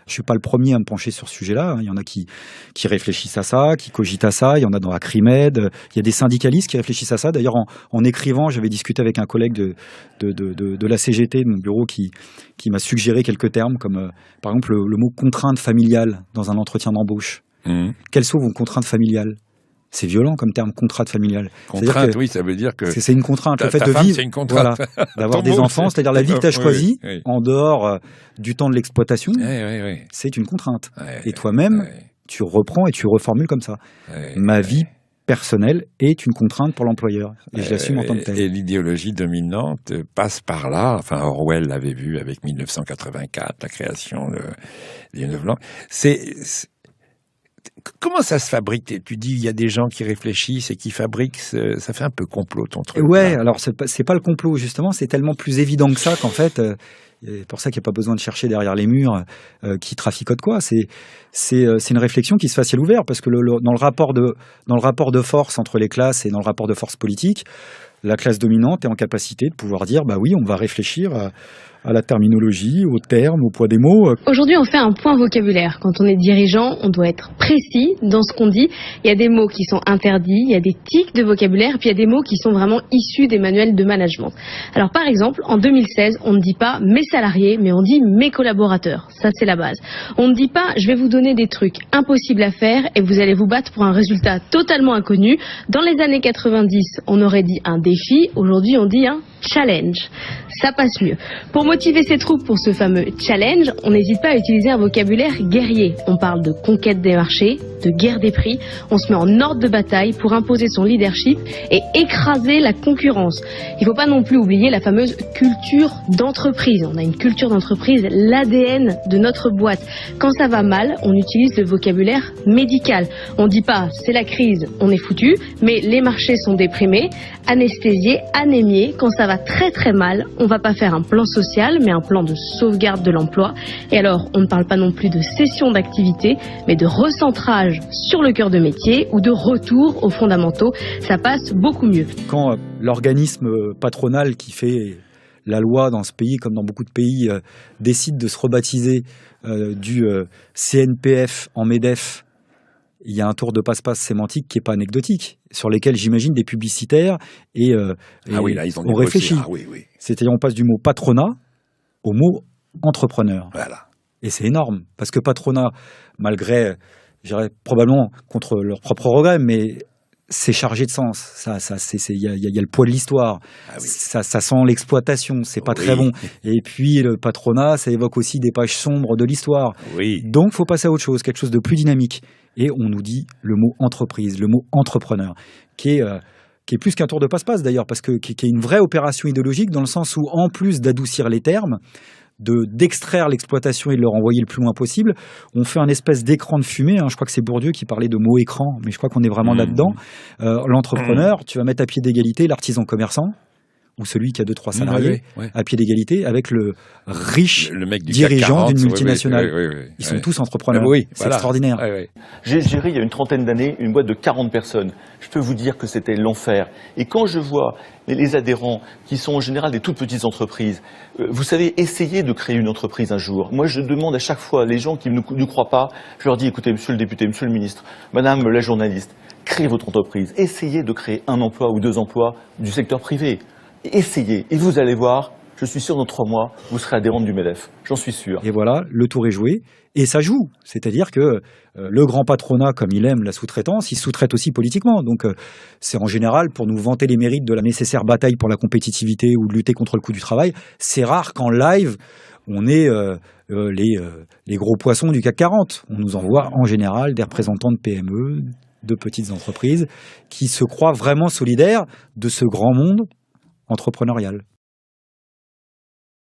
Je suis pas le premier à me pencher sur ce sujet-là. Il y en a qui réfléchissent à ça, qui cogitent à ça. Il y en a dans Acrimed. Il y a des syndicalistes qui réfléchissent à ça. D'ailleurs, en écrivant, j'avais discuté avec un collègue de la CGT, de mon bureau, qui m'a suggéré quelques termes, comme par exemple le mot contrainte familiale dans un entretien d'embauche. Quelles sont vos contraintes familiales ? C'est violent comme terme, contrainte familiale. Contrainte, oui, ça veut dire que... C'est une contrainte. Le fait de vivre, c'est une contrainte. Voilà, d'avoir des enfants, c'est-à-dire la vie que tu as choisie, en dehors du temps de l'exploitation, c'est une contrainte. Et toi-même, tu reprends et tu reformules comme ça. Ma vie personnelle est une contrainte pour l'employeur. Et je l'assume en tant que tel. Et l'idéologie dominante passe par là. Enfin, Orwell l'avait vu avec 1984, la création des Neuf Blancs. Comment ça se fabrique ? Tu dis il y a des gens qui réfléchissent et qui fabriquent, ça fait un peu complot ton truc. Ouais, alors c'est pas le complot justement, c'est tellement plus évident que ça qu'en fait, c'est pour ça qu'il n'y a pas besoin de chercher derrière les murs qui traficotent quoi. C'est une réflexion qui se fait à ciel ouvert parce que dans le rapport de force entre les classes et dans le rapport de force politique, la classe dominante est en capacité de pouvoir dire bah oui, on va réfléchir à la terminologie, aux termes, au poids des mots. Aujourd'hui, on fait un point vocabulaire. Quand on est dirigeant, on doit être précis dans ce qu'on dit. Il y a des mots qui sont interdits, il y a des tics de vocabulaire, puis il y a des mots qui sont vraiment issus des manuels de management. Alors par exemple, en 2016, on ne dit pas mes salariés, mais on dit mes collaborateurs. Ça, c'est la base. On ne dit pas je vais vous donner des trucs impossibles à faire et vous allez vous battre pour un résultat totalement inconnu. Dans les années 90, on aurait dit un défi. Aujourd'hui, on dit un challenge. Ça passe mieux. Pour motiver ses troupes pour ce fameux challenge, on n'hésite pas à utiliser un vocabulaire guerrier. On parle de conquête des marchés, de guerre des prix. On se met en ordre de bataille pour imposer son leadership et écraser la concurrence. Il ne faut pas non plus oublier la fameuse culture d'entreprise. On a une culture d'entreprise, l'ADN de notre boîte. Quand ça va mal, on utilise le vocabulaire médical. On ne dit pas c'est la crise, on est foutu, mais les marchés sont déprimés, anesthésiés, anémiés. Quand ça va très très mal, on va pas faire un plan social, mais un plan de sauvegarde de l'emploi. Et alors, on ne parle pas non plus de cession d'activité, mais de recentrage sur le cœur de métier ou de retour aux fondamentaux. Ça passe beaucoup mieux. Quand l'organisme patronal qui fait la loi dans ce pays, comme dans beaucoup de pays, décide de se rebaptiser du CNPF en MEDEF, il y a un tour de passe-passe sémantique qui n'est pas anecdotique, sur lesquels j'imagine des publicitaires et là, ils ont réfléchi. C'est-à-dire on passe du mot patronat au mot entrepreneur. Voilà. Et c'est énorme, parce que patronat, malgré, je dirais probablement contre leur propre regret, mais c'est chargé de sens. Il y a le poids de l'histoire. Ça sent l'exploitation. C'est pas très bon. Et puis le patronat, ça évoque aussi des pages sombres de l'histoire. Donc, faut passer à autre chose, quelque chose de plus dynamique. Et on nous dit le mot entreprise, le mot entrepreneur, qui est plus qu'un tour de passe-passe d'ailleurs, parce que qui est une vraie opération idéologique dans le sens où, en plus d'adoucir les termes, d'extraire l'exploitation et de le renvoyer le plus loin possible, on fait un espèce d'écran de fumée. Je crois que c'est Bourdieu qui parlait de mot écran, mais je crois qu'on est vraiment là-dedans. L'entrepreneur, tu vas mettre à pied d'égalité l'artisan commerçant ou celui qui a 2-3 salariés à pied d'égalité avec le riche le mec du dirigeant d'une multinationale. Ils sont tous entrepreneurs. C'est extraordinaire. J'ai géré il y a une trentaine d'années une boîte de 40 personnes. Je peux vous dire que c'était l'enfer. Et quand je vois les adhérents qui sont en général des toutes petites entreprises, vous savez, essayez de créer une entreprise un jour. Moi, je demande à chaque fois, les gens qui ne croient pas, je leur dis, écoutez, monsieur le député, monsieur le ministre, madame la journaliste, créez votre entreprise. Essayez de créer 1 emploi ou 2 emplois du secteur privé. Essayez, et vous allez voir, je suis sûr, dans 3 mois, vous serez adhérente du MEDEF. J'en suis sûr. Et voilà, le tour est joué, et ça joue. C'est-à-dire que le grand patronat, comme il aime la sous-traitance, il sous-traite aussi politiquement. Donc c'est en général pour nous vanter les mérites de la nécessaire bataille pour la compétitivité ou de lutter contre le coût du travail. C'est rare qu'en live, on ait les gros poissons du CAC 40. On nous envoie en général des représentants de PME, de petites entreprises, qui se croient vraiment solidaires de ce grand monde entrepreneurial.